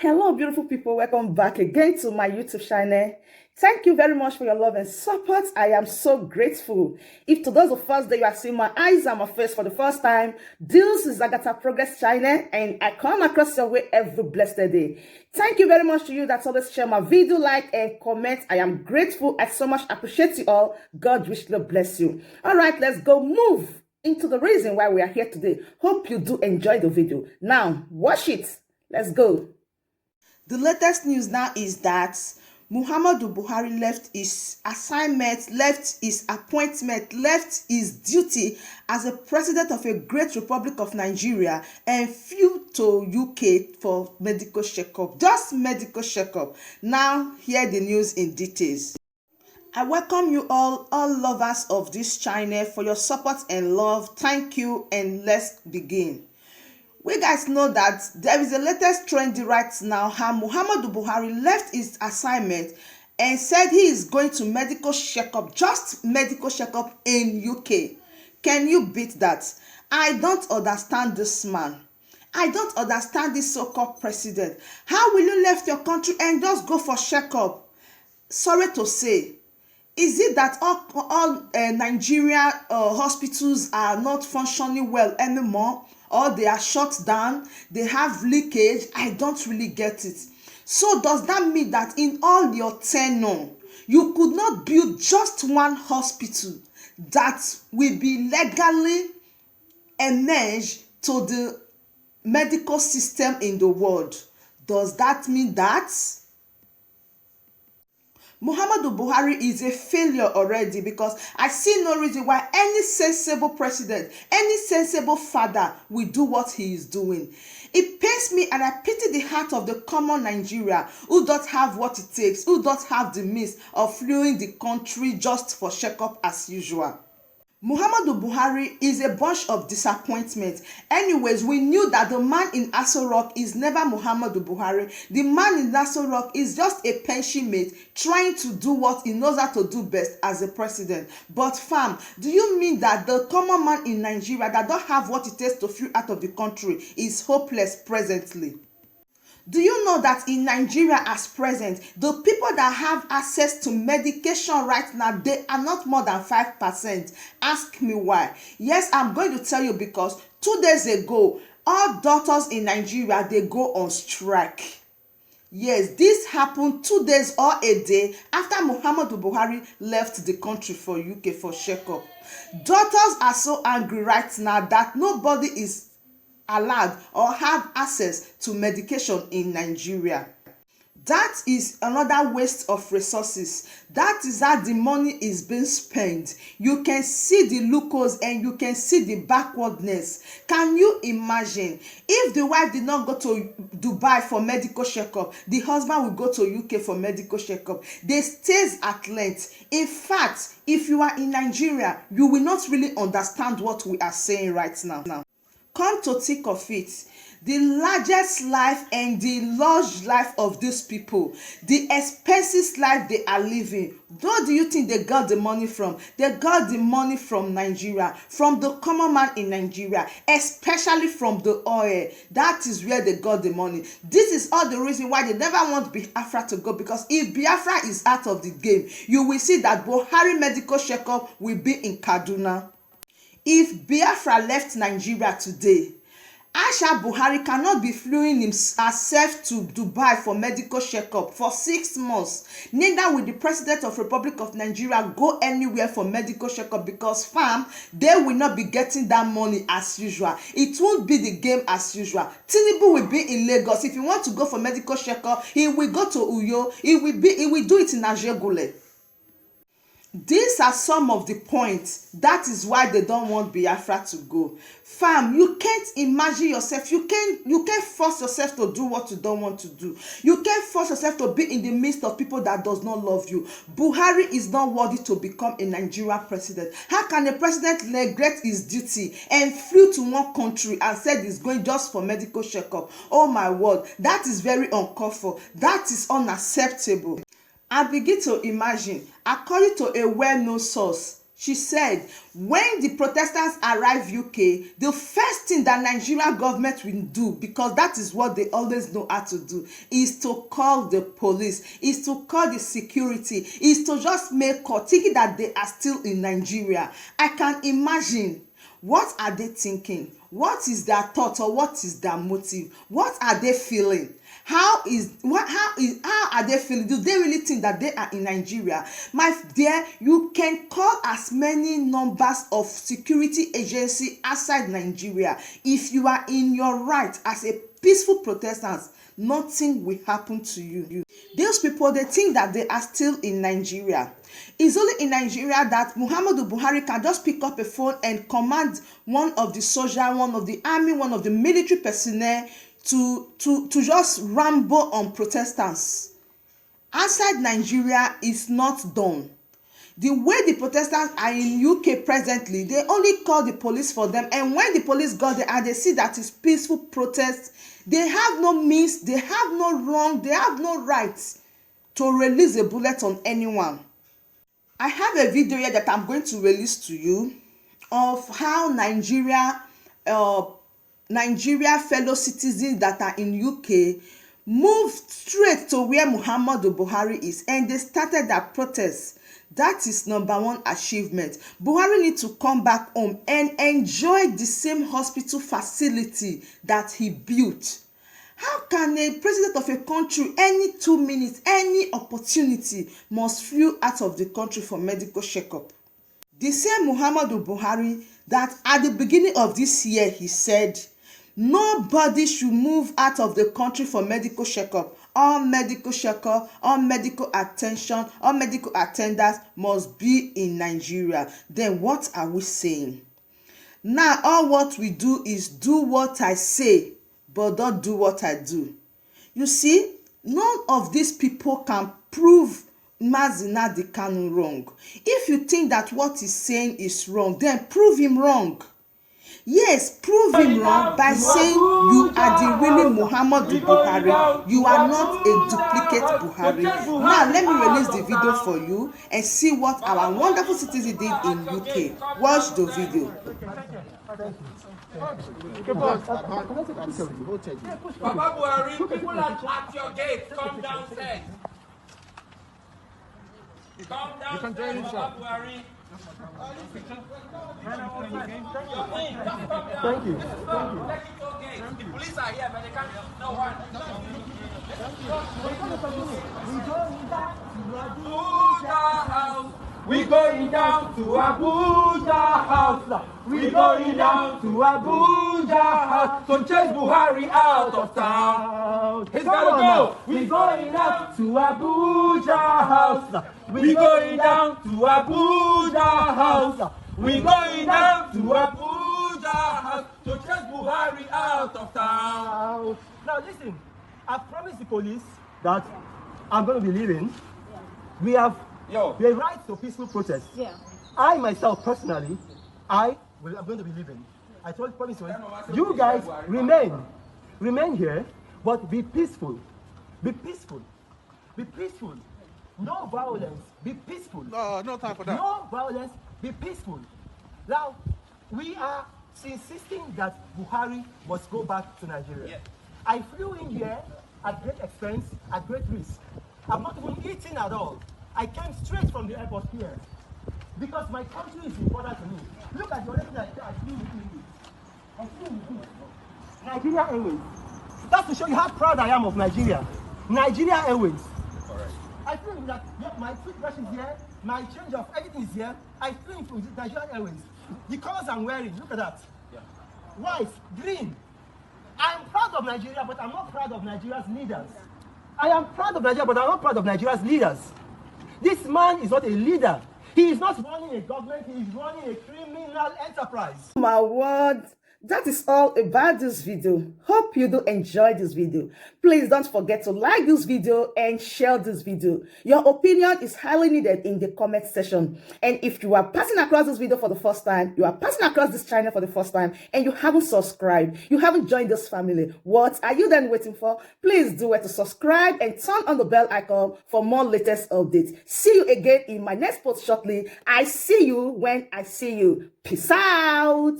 Hello, beautiful people. Welcome back again to my YouTube channel. Thank you very much for your love and support. I am so grateful. If today's the first day you are seeing my eyes and my face for the first time, this is Agatha Progress channel, and I come across your way every blessed day. Thank you very much to you that always share my video, like, and comment. I am grateful. I so much appreciate you all. God richly bless you. All right, let's go move into the reason why we are here today. Hope you do enjoy the video. Now, watch it. Let's go. The latest news now is that Muhammadu Buhari left his assignment, left his appointment, left his duty as a president of a great Republic of Nigeria and flew to UK for medical checkup, just medical checkup. Now, hear the news in details. I welcome you all lovers of this channel, for your support and love. Thank you, and let's begin. We guys know that there is a latest trend right now how Muhammadu Buhari left his assignment and said he is going to medical checkup, just medical checkup in UK. Can you beat that? I don't understand this man. I don't understand this so-called president. How will you left your country and just go for checkup? Sorry to say, is it that all Nigerian hospitals are not functioning well anymore, or they are shut down, they have leakage? I don't really get it. So does that mean that in all your tenure, you could not build just one hospital that will be legally enmeshed to the medical system in the world? Does that mean that Muhammadu Buhari is a failure already? Because I see no reason why any sensible president, any sensible father will do what he is doing. It pains me and I pity the heart of the common Nigeria who don't have what it takes, who don't have the means of fleeing the country just for checkup as usual. Muhammadu Buhari is a bunch of disappointment. Anyways, we knew that the man in Aso Rock is never Muhammadu Buhari. The man in Aso Rock is just a pension mate trying to do what he knows how to do best as a president. But fam, do you mean that the common man in Nigeria that don't have what it takes to flee out of the country is hopeless presently? Do you know that in Nigeria as present, the people that have access to medication right now, they are not more than 5%. Ask me why. Yes, I'm going to tell you, because 2 days ago, all doctors in Nigeria, they go on strike. Yes, this happened 2 days or a day after Muhammadu Buhari left the country for UK for checkup. Doctors are so angry right now that nobody is allowed or have access to medication in Nigeria. That is another waste of resources. That is how the money is being spent. You can see the loopholes and you can see the backwardness. Can you imagine if the wife did not go to Dubai for medical checkup, the husband will go to UK for medical checkup? They stays at length. In fact, if you are in Nigeria, you will not really understand what we are saying right now. Come to think of it, the largest life and the large life of these people, the expensive life they are living, where do you think they got the money from? They got the money from Nigeria, from the common man in Nigeria, especially from the oil. That is where they got the money. This is all the reason why they never want Biafra to go, because if Biafra is out of the game, you will see that Buhari medical checkup will be in Kaduna. If Biafra left Nigeria today, Aisha Buhari cannot be flying herself to Dubai for medical checkup for 6 months. Neither will the president of Republic of Nigeria go anywhere for medical checkup, because fam, they will not be getting that money as usual. It won't be the game as usual. Tinubu will be in Lagos. If you want to go for medical checkup, he will go to Uyo. He will do it in Ajegule. These are some of the points. That is why they don't want Biafra to go. Fam, you can't imagine yourself. You can't force yourself to do what you don't want to do. You can't force yourself to be in the midst of people that does not love you. Buhari is not worthy to become a Nigerian president. How can a president neglect his duty and flew to one country and said he's going just for medical checkup? Oh my word, that is very uncalled for. That is unacceptable. I begin to imagine, according to a well-known source, She said, when the protesters arrive UK, the first thing that Nigerian government will do, because that is what they always know how to do, is to call the police, is to call the security, is to just make call, thinking that they are still in Nigeria. I can imagine, what are they thinking? What is their thought, or what is their motive? What are they feeling? How are they feeling? Do they really think that they are in Nigeria? My dear, you can call as many numbers of security agency outside Nigeria. If you are in your right as a peaceful protestant, nothing will happen to you. Those people, they think that they are still in Nigeria. It's only in Nigeria that Muhammadu Buhari can just pick up a phone and command one of the soldier, one of the army, one of the military personnel to just ramble on protesters. Outside Nigeria is not done. The way the protesters are in UK presently, they only call the police for them, and when the police got there and they see that it's peaceful protest, they have no means, they have no wrong, they have no right to release a bullet on anyone. I have a video here that I'm going to release to you of how Nigeria fellow citizens that are in UK moved straight to where Muhammadu Buhari is, and they started their protest. That is number one achievement. Buhari needs to come back home and enjoy the same hospital facility that he built. How can a president of a country, any 2 minutes, any opportunity, must flew out of the country for medical checkup? The same Muhammadu Buhari that at the beginning of this year, he said, nobody should move out of the country for medical checkup. All medical checkup, all medical attention, all medical attendants must be in Nigeria. Then what are we saying? Now, all what we do is do what I say, but don't do what I do. You see, none of these people can prove Mazi Nnamdi Kanu wrong. If you think that what he's saying is wrong, then prove him wrong. Yes, prove him wrong by saying you are the really Muhammadu Buhari. You are not a duplicate Buhari. Now, let me release the video for you and see what our wonderful citizen did in UK. Watch the video. Papa Buhari, people at your gate, come downstairs. Come downstairs, Papa Buhari. Thank you. The police are here, but they can't. No one. We going down to Abuja House. We going down to Abuja House. So chase Buhari out of town. He's gotta go. We going down to Abuja House. We going down to Abuja House. We going down to Abuja House. So chase Buhari out of town. Now listen, I've promised the police that I'm going to be leaving. We have the right to peaceful protest. Yeah. I myself personally, I'm going to be leaving. I promise you guys remain here, but be peaceful. Be peaceful. Be peaceful. No violence. Be peaceful. No time for that. No violence. Be peaceful. Now, we are insisting that Buhari must go back to Nigeria. Yeah. I flew in here at great expense, at great risk. I'm not even eating at all. I came straight from the airport here because my country is important to me. Look at the other thing I flew with. Nigeria Airways. That's to show you how proud I am of Nigeria. Nigeria Airways. I flew in that my toothbrush is here, my change of everything is here. I flew in with Nigeria Airways. The colors I'm wearing, look at that. Yeah. White, green. I'm proud of Nigeria, but I'm not proud of Nigeria's leaders. I am proud of Nigeria, but I'm not proud of Nigeria's leaders. This man is not a leader. He is not running a government, he is running a criminal enterprise. My word, That is all about this video. Hope you do enjoy this video. Please don't forget to like this video and share this video. Your opinion is highly needed in the comment section. And if you are passing across this video for the first time, you are passing across this channel for the first time, and you haven't subscribed, you haven't joined this family, what are you then waiting for? Please do it to subscribe and turn on the bell icon for more latest updates. See you again in my next post shortly. I see you when I see you. Peace out.